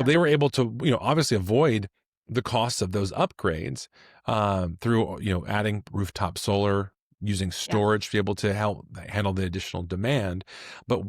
But they were able to, obviously avoid the costs of those upgrades through, adding rooftop solar, using Yeah. storage to be able to help handle the additional demand. But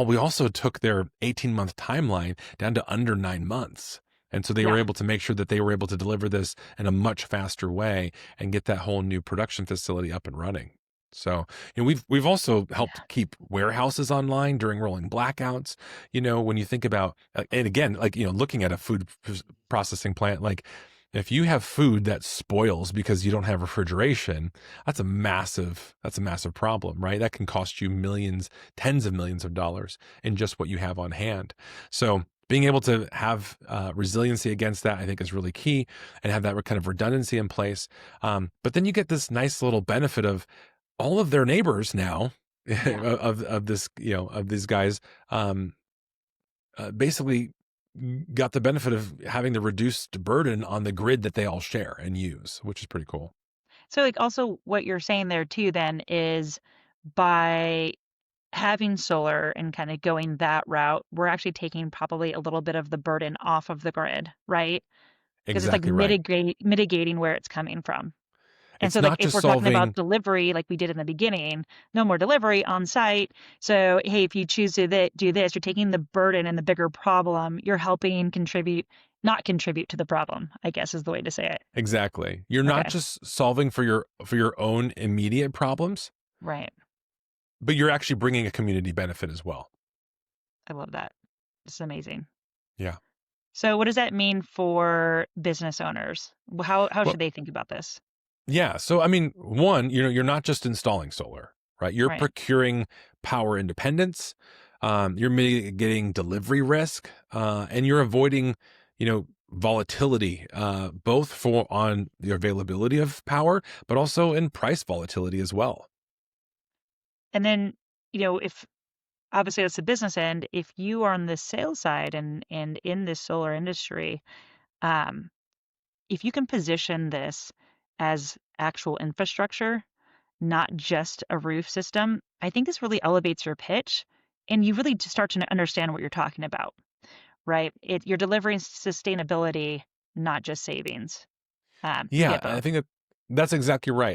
we also took their 18-month timeline down to under 9 months. And so they were Yeah. able to make sure that they were able to deliver this in a much faster way and get that whole new production facility up and running. So, we've also helped keep warehouses online during rolling blackouts. When you think about, and again, like, looking at a food processing plant, like if you have food that spoils because you don't have refrigeration, that's a massive problem, right? That can cost you millions, tens of millions of dollars in just what you have on hand. So being able to have resiliency against that, I think, is really key, and have that kind of redundancy in place. But then you get this nice little benefit of all of their neighbors now Yeah. of this, of these guys, basically got the benefit of having the reduced burden on the grid that they all share and use, which is pretty cool. So, like, also what you're saying there too then is by having solar and kind of going that route, we're actually taking probably a little bit of the burden off of the grid, right? Because it's like Exactly right. mitigating where it's coming from. And It's so, like, not if just we're talking about solving. delivery, like we did in the beginning, no more delivery on site. So, hey, if you choose to do this, you're taking the burden and the bigger problem. You're helping not contribute to the problem, I guess is the way to say it. Exactly. You're not Okay. just solving for your own immediate problems, Right. but you're actually bringing a community benefit as well. I love that. It's amazing. Yeah. So, what does that mean for business owners? How Well, should they think about this? yeah. So, I mean, one, you're not just installing solar, right? You're Right. procuring power independence. You're mitigating delivery risk, and you're avoiding, volatility, both for on the availability of power, but also in price volatility as well. And then, if obviously that's the business end, if you are on the sales side and in this solar industry, um, if you can position this as actual infrastructure, not just a roof system, I think this really elevates your pitch and you really just start to understand what you're talking about, right? You're delivering sustainability, not just savings. You Yeah, get I both. think that's exactly right.